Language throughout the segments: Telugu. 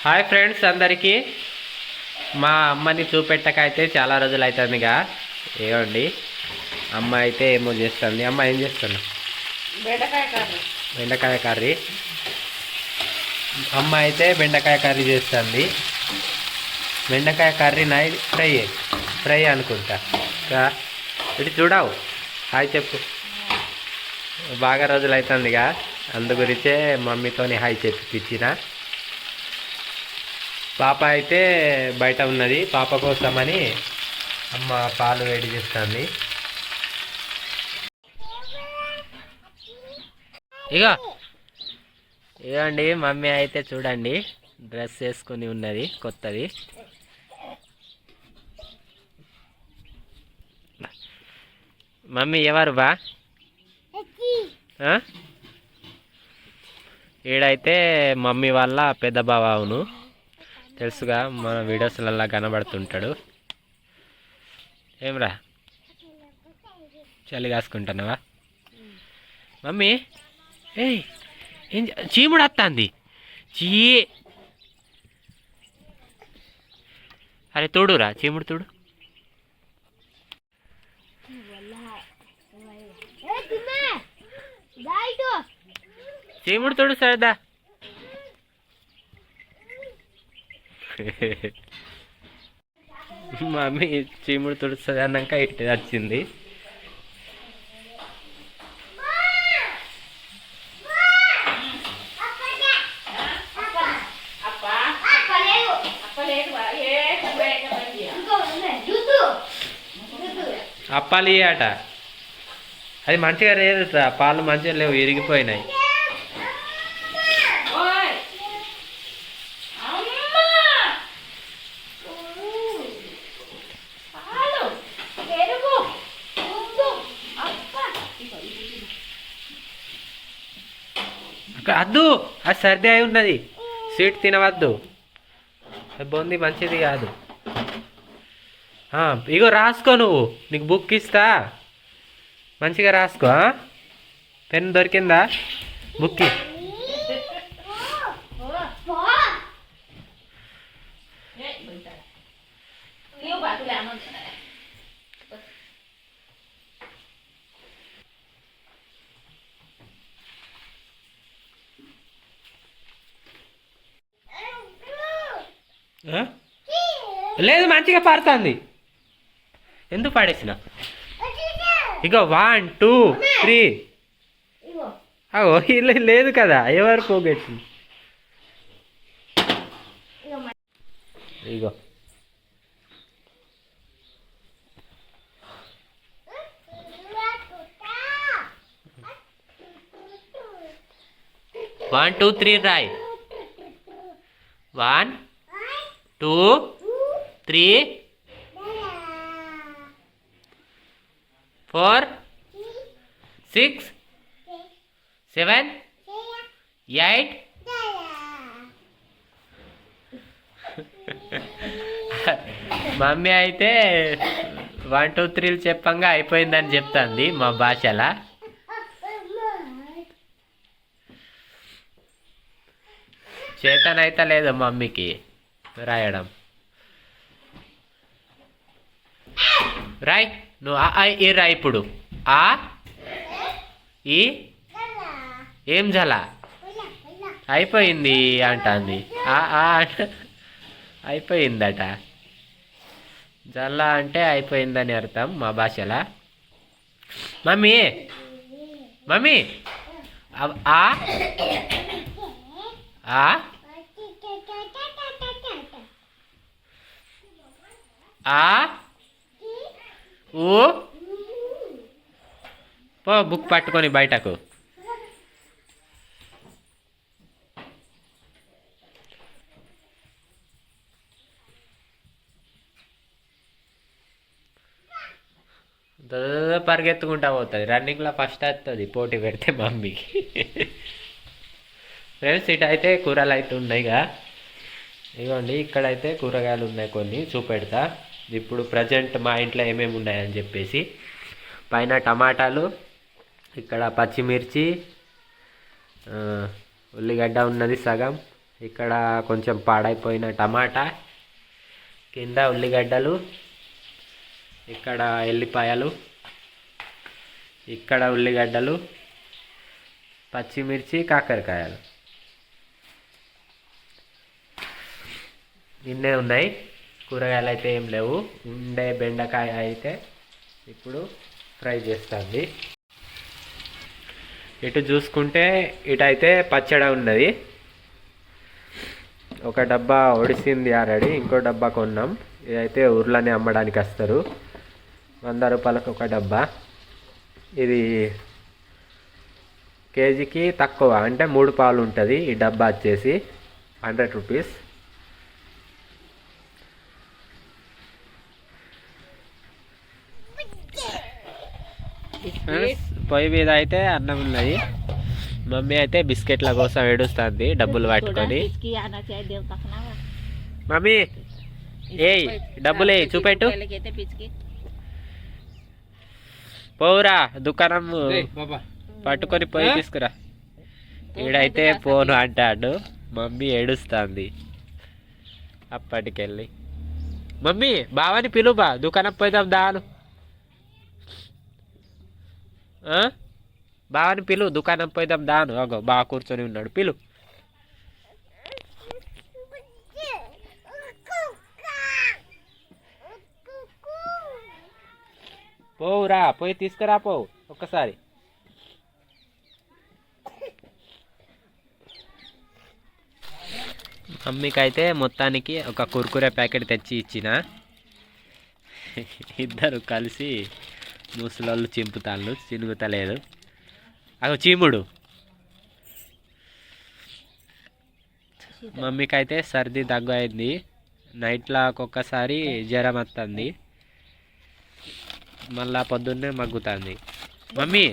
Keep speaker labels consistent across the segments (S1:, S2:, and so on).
S1: హాయ్ ఫ్రెండ్స్ అందరికీ మా అమ్మని చూపెట్టకైతే చాలా రోజులు అవుతుందిగా. ఏమండి అమ్మ అయితే ఏమో చేస్తుంది. అమ్మ ఏం చేస్తున్నా? బెండకాయ కర్రీ. అమ్మ అయితే బెండకాయ కర్రీ చేస్తుంది. బెండకాయ కర్రీ నైట్ ఫ్రై అనుకుంటా. ఇటు చూడవు. హాయ్ చెప్పు. బాగా రోజులు అవుతుందిగా, అందు గురించే మమ్మీతోని హాయ్ చెప్పిచ్చిన. పాప అయితే బయట ఉన్నది. పాప కోసమని అమ్మ పాలు వేడి చేస్తుంది. ఇగోండి మమ్మీ అయితే చూడండి డ్రెస్ వేసుకుని ఉన్నది కొత్తది. మమ్మీ ఎవరు బా? ఈడైతే మమ్మీ వాళ్ళ పెద్ద బావ. అవును తెలుసుగా, మన వీడియోస్లల్లా కనబడుతుంటాడు. ఏమ్రా చలి కాసుకుంటున్నావా మమ్మీ? ఏయ్ ఏం చీముడు వస్తుంది. అరే తోడురా, చీముడు తోడు. చీముడు తోడు సరదా. మమ్మీ చీముడు తుడుస్తుంది అన్నాక ఇటు వచ్చింది. అప్పాలి అట. అది మంచిగా లేదు, పాలు మంచిగా లేవు, ఇరిగిపోయినాయి. అద్దు, అది సర్ది అయి ఉన్నది. స్వీట్ తినవద్దు, అది బొంది మంచిది కాదు. ఇగో రాసుకో, నువ్వు నీకు బుక్ ఇస్తా, మంచిగా రాసుకో. పెన్ దొరికిందా? బుక్ లేదు, మంచిగా పారుతుంది. ఎందుకు పాడేసిన? ఇగో 1 2 3. ఇలా లేదు కదా, ఎవరు పోగొట్టింది? ఇగో 1 2 3 రాయ్. 1 2 3 4 6 7 8. మమ్మీ అయితే 1 2 3 చెప్పంగా అయిపోయిందని చెప్తుంది మా భాషలా. చేతనైతే లేదు మమ్మీకి రాయడం. రాయ్ నువ్వు ఈ రాయ్. ఇప్పుడు ఆ ఈ ఏం జల అయిపోయింది అంటుంది. అయిపోయిందట. జల్లా అంటే అయిపోయిందని అర్థం మా భాషలా. మమ్మీ మమ్మీ ఆ ఊ పో, బుక్ పట్టుకొని బయటకు. పరిగెత్తుకుంటా పోతుంది. రన్నింగ్లో ఫస్ట్ వస్తుంది పోటీ పెడితే మమ్మీకి. ఫ్రెండ్స్ ఇటు అయితే కూరలు అయితే ఉన్నాయిగా. ఇదిగోండి ఇక్కడైతే కూరగాయలు ఉన్నాయి, కొన్ని చూపెడతా. ఇప్పుడు ప్రజెంట్ మా ఇంట్లో ఏమేమి ఉన్నాయని చెప్పేసి. పైన టమాటాలు, ఇక్కడ పచ్చిమిర్చి, ఉల్లిగడ్డ ఉన్నది సగం, ఇక్కడ కొంచెం పాడైపోయిన టమాటా, కింద ఉల్లిగడ్డలు, ఇక్కడ ఎల్లిపాయలు, ఇక్కడ ఉల్లిగడ్డలు, పచ్చిమిర్చి, కాకరకాయలు ఇన్నే ఉన్నాయి. కూరగాయలు అయితే ఏం లేవు. ఉండే బెండకాయ అయితే ఇప్పుడు ఫ్రై చేస్తుంది. ఇటు చూసుకుంటే ఇటైతే పచ్చడి ఉన్నది. ఒక డబ్బా ఒడిసింది ఆల్రెడీ, ఇంకో డబ్బా కొన్నాం. ఇదైతే ఊర్లోనే అమ్మడానికి వస్తారు. 100 రూపాయలకు ఒక డబ్బా. ఇది కేజీకి తక్కువ, అంటే 3 పాలు ఉంటుంది. ఈ డబ్బా వచ్చేసి 100 రూపీస్. పొయ్యి మీద అయితే అన్నం ఉన్నది. మమ్మీ అయితే బిస్కెట్ల కోసం ఏడుస్తుంది డబ్బులు పట్టుకొని. మమ్మీ ఏయ్ డబ్బులు చూపెట్టు. పోవురా దుకాణం పట్టుకొని పోయి తీసుకురా. ఈడైతే పోను అంటాడు. మమ్మీ ఏడుస్తుంది అప్పటికెళ్ళి. మమ్మీ బావని పిలువా, దుకాణం పోయిదాం దాను. బావని పిలు, దుకాణం పోయిదాం దాను. అగో బాగా కూర్చొని ఉన్నాడు, పిలు. పోవురా, పోయి తీసుకురా పోవు ఒక్కసారి. మమ్మీకి అయితే మొత్తానికి ఒక కుర్కురే ప్యాకెట్ తెచ్చి ఇచ్చిన. ఇద్దరు కలిసి ముసలోళ్ళు చింపుతాళ్ళు, చినుగుతలేదు. అగో చీముడు. మమ్మీకి అయితే సర్ది దగ్గు అయింది. నైట్లో ఒక్కొక్కసారి జ్వరం వస్తుంది, మళ్ళా పొద్దున్నే మగ్గుతుంది. మమ్మీ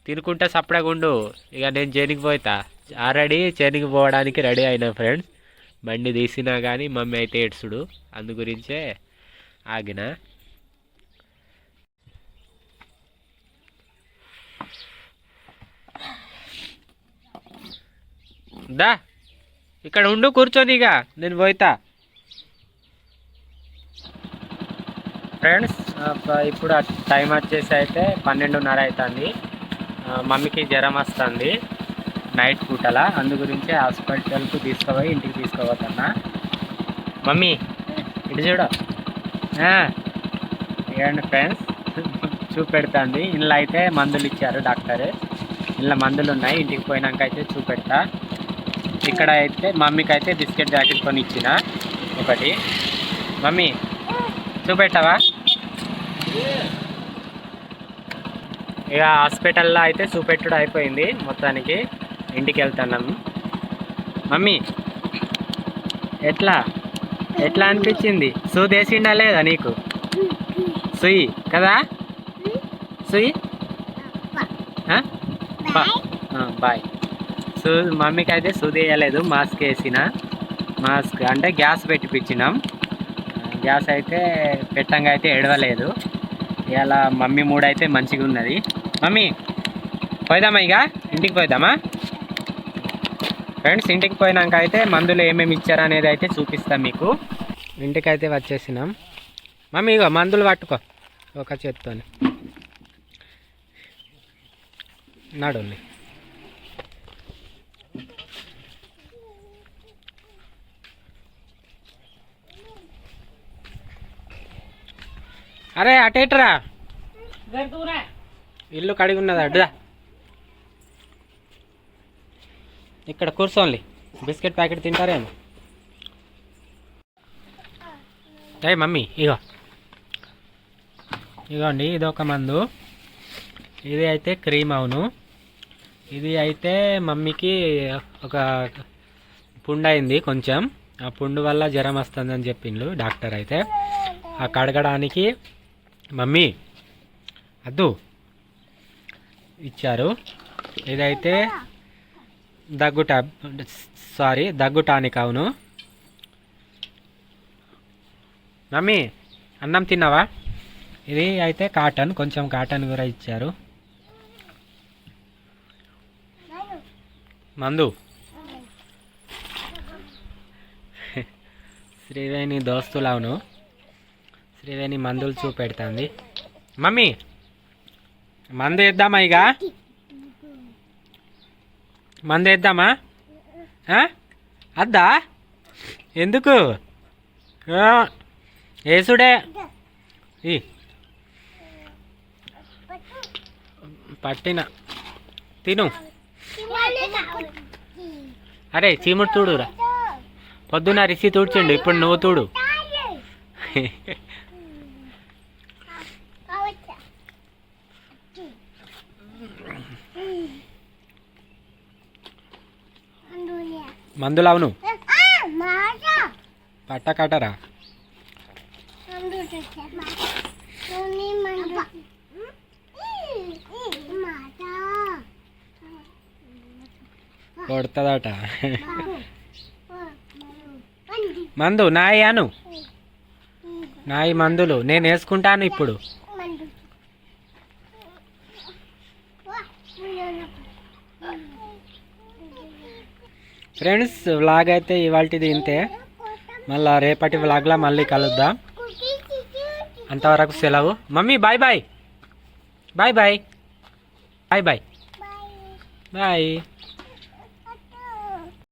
S1: తినుకుంటే సపడగుండు. ఇక నేను చేనికి పోతా. ఆల్రెడీ చేనికి పోవడానికి రెడీ అయినా ఫ్రెండ్స్. బండి తీసినా కానీ మమ్మీ అయితే ఏడ్చుడు, అందు గురించే ఆగిన. దా ఇక్కడ ఉండు కూర్చొనిగా, నేను పోతా. ఫ్రెండ్స్ ఇప్పుడు టైం వచ్చేసి అయితే 12:30 అవుతుంది. మమ్మీకి జ్వరం వస్తుంది నైట్ పూటల, అందు గురించి హాస్పిటల్కి తీసుకుపోయి ఇంటికి తీసుకుపోతున్నా. మమ్మీ ఇటు చూడ. ఇవ్వండి ఫ్రెండ్స్, చూపెడుతుంది. ఇంట్లో అయితే మందులు ఇచ్చారు డాక్టర్. ఇంట్లో మందులు ఉన్నాయి, ఇంటికి పోయినాక అయితే చూపెడతా. ఇక్కడ అయితే మమ్మీకి అయితే బిస్కెట్ ప్యాకెట్ కొని ఇచ్చిన ఒకటి. మమ్మీ చూపెట్టావా? ఇక హాస్పిటల్లో అయితే చూపెట్టుడు అయిపోయింది. మొత్తానికి ఇంటికి వెళ్తున్నాము. మమ్మీ ఎట్లా ఎట్లా అనిపించింది? సూది వేసిండా లేదా నీకు? సుయి కదా, సుయి. బాయ్. మమ్మీకి అయితే సూది వేయలేదు, మాస్క్ వేసిన. మాస్క్ అంటే గ్యాస్ పెట్టిపించినాం. గ్యాస్ అయితే పెట్టంగా అయితే ఏడవలేదు. ఇలా మమ్మీ మూడు అయితే మంచిగా ఉన్నది. మమ్మీ పోయిదామా? ఇక ఇంటికి పోయిదామా ఫ్రెండ్స్? ఇంటికి పోయినాక అయితే మందులు ఏమేమి ఇచ్చారు అనేది అయితే చూపిస్తాం మీకు. ఇంటికి అయితే వచ్చేసినాం. మమ్మీ ఇగో మందులు పట్టుకో ఒక చేత్తోని. నడుండి. అరే అటేట్రా, ఇల్లు కడిగి ఉన్నది అడ్డుదా. ఇక్కడ కూర్చోండి, బిస్కెట్ ప్యాకెట్ తింటారేమో. అయ్యి మమ్మీ ఇగోండి, ఇది ఒక మందు. ఇది అయితే క్రీమ్. అవును, ఇది అయితే మమ్మీకి ఒక పుండు అయింది కొంచెం. ఆ పుండు వల్ల జ్వరం వస్తుందని చెప్పిండు డాక్టర్. అయితే ఆ కడగడానికి మమ్మీ అద్దు ఇచ్చారు. ఇదైతే దగ్గు టానిక్. అవును మమ్మీ, అన్నం తిన్నావా? ఇది అయితే కాటన్, కొంచెం కాటన్ కూడా ఇచ్చారు. మందు శ్రీవేణి దోస్తులవును. శ్రీవేణి మందులు చూపెడుతుంది. మమ్మీ మందు వేద్దామా? ఇక మందు వేద్దామా? అద్దా? ఎందుకు? ఏసుడే ఈ పట్టిన తిను. అరే చీముడు తూడురా. పొద్దున్న రిసి తూడ్చిండు, ఇప్పుడు నువ్వు తూడు. మందులు అవును. పట్ట కట్టరా. కొడతదట. మందు నాయి అను. నాయి మందులు నేను వేసుకుంటాను ఇప్పుడు. ఫ్రెండ్స్ వ్లాగ్ అయితే ఇవాళది ఇంతే. మళ్ళీ రేపటి వ్లాగ్లో మళ్ళీ కలుద్దాం. అంతవరకు సెలవు. Mummy bye bye. Bye bye. Bye bye. Bye.